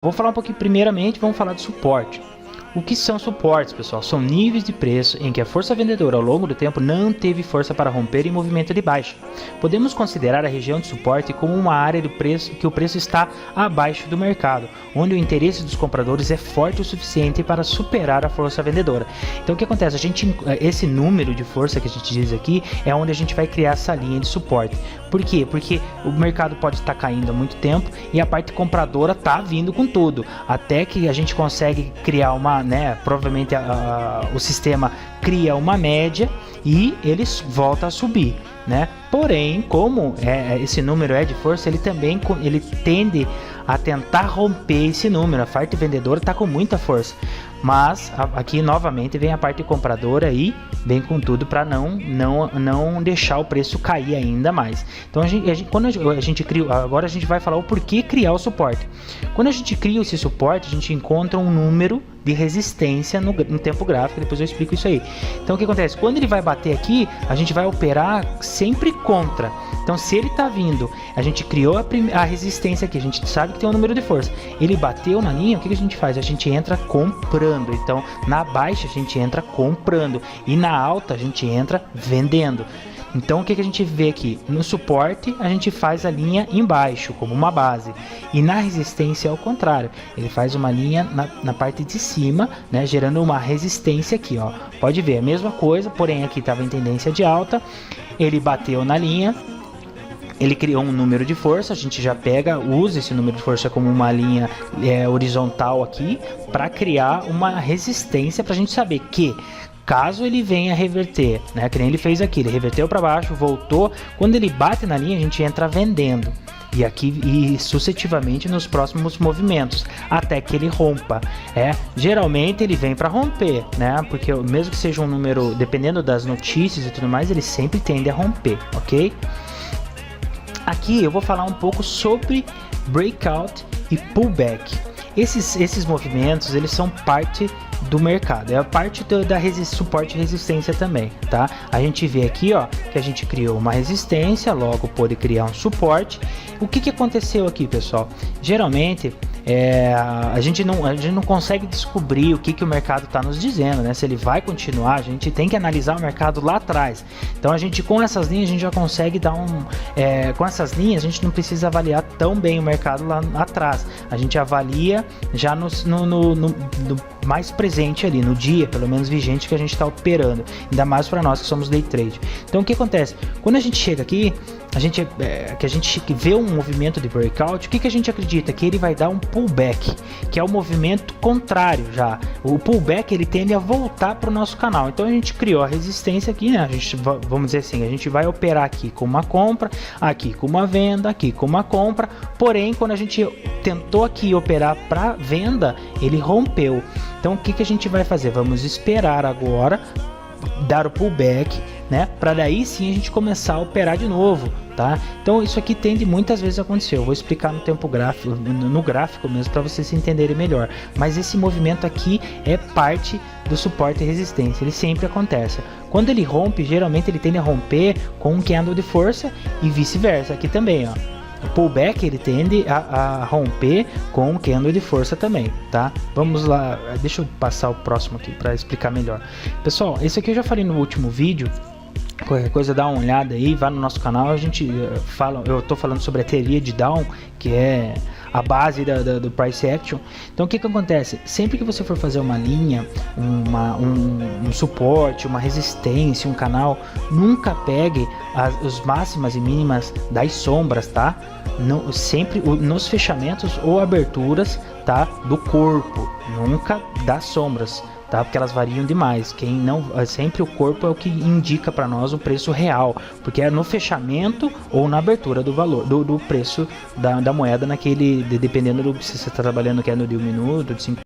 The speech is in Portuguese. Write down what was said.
Vou falar um pouquinho, primeiramente, vamos falar de suporte. O que são suportes, pessoal? São níveis de preço em que a força vendedora ao longo do tempo não teve força para romper em movimento de baixa. Podemos considerar a região de suporte como uma área do preço que o preço está abaixo do mercado, onde o interesse dos compradores é forte o suficiente para superar a força vendedora. Então o que acontece? Esse número de força que a gente diz aqui é onde a gente vai criar essa linha de suporte. Por quê? Porque o mercado pode estar caindo há muito tempo e a parte compradora está vindo com tudo, até que a gente consegue criar uma, provavelmente o sistema cria uma média e eles voltam a subir, Porém, como esse número é de força, ele tende a tentar romper esse número. A parte vendedora está com muita força, mas aqui novamente vem a parte compradora e vem com tudo para não deixar o preço cair ainda mais. Então quando a gente cria, agora a gente vai falar o porquê criar o suporte. Quando a gente cria esse suporte, a gente encontra um número de resistência no tempo gráfico. Depois eu explico isso aí. Então o que acontece? Quando ele vai bater aqui, a gente vai operar sempre contra. Então se ele está vindo, a gente criou a resistência aqui, a gente sabe que tem um número de força, ele bateu na linha, o que a gente faz? A gente entra comprando. Então na baixa a gente entra comprando e na alta a gente entra vendendo. Então o que a gente vê aqui? No suporte a gente faz a linha embaixo como uma base, e na resistência é o contrário, ele faz uma linha na parte de cima, gerando uma resistência aqui, ó. Pode ver a mesma coisa, porém aqui estava em tendência de alta, ele bateu na linha, ele criou um número de força, a gente já usa esse número de força como uma linha horizontal aqui, para criar uma resistência, para a gente saber que caso ele venha reverter, que nem ele fez aqui, ele reverteu para baixo, voltou, quando ele bate na linha a gente entra vendendo, e aqui e sucessivamente nos próximos movimentos, até que ele rompa. Geralmente ele vem para romper, porque mesmo que seja um número, dependendo das notícias e tudo mais, ele sempre tende a romper, ok? Aqui eu vou falar um pouco sobre breakout e pullback. Esses movimentos, eles são parte do mercado, é a parte da suporte e resistência também, tá? A gente vê aqui, ó, que a gente criou uma resistência, logo pode criar um suporte. O que aconteceu aqui, pessoal? Geralmente a gente não consegue descobrir o que o mercado está nos dizendo, se ele vai continuar. A gente tem que analisar o mercado lá atrás. Então com essas linhas a gente já consegue dar com essas linhas a gente não precisa avaliar tão bem o mercado lá atrás, a gente avalia já no mais presente ali, no dia pelo menos vigente que a gente está operando, ainda mais para nós que somos day trade. Então o que acontece? Quando a gente chega aqui, a gente vê um movimento de breakout, o que a gente acredita? Que ele vai dar um pullback, que é o movimento contrário já. O pullback ele tende a voltar para o nosso canal. Então a gente criou a resistência aqui, a gente, vamos dizer assim, a gente vai operar aqui com uma compra, aqui com uma venda, aqui com uma compra. Porém, quando a gente tentou aqui operar para venda, ele rompeu. Então o que a gente vai fazer? Vamos esperar agora dar o pullback, para daí sim a gente começar a operar de novo, tá? Então isso aqui tende muitas vezes a acontecer. Eu vou explicar no tempo gráfico, no gráfico mesmo, para vocês entenderem melhor. Mas esse movimento aqui é parte do suporte e resistência, ele sempre acontece. Quando ele rompe, geralmente ele tende a romper com um candle de força e vice-versa. Aqui também, ó. O pullback ele tende a romper com um candle de força também, tá? Vamos lá, deixa eu passar o próximo aqui para explicar melhor. Pessoal, esse aqui eu já falei no último vídeo. Qualquer coisa dá uma olhada aí, vai no nosso canal, eu tô falando sobre a teoria de Down, que é a base do price action. Então o que acontece? Sempre que você for fazer uma linha, um suporte, uma resistência, um canal, nunca pegue os máximas e mínimas das sombras, tá? Sempre nos fechamentos ou aberturas, tá? Do corpo, nunca das sombras, tá? Porque elas variam demais. Sempre o corpo é o que indica para nós o preço real, porque é no fechamento ou na abertura do valor do preço da moeda naquele, dependendo do se você está trabalhando que é no de 1 minuto, de 5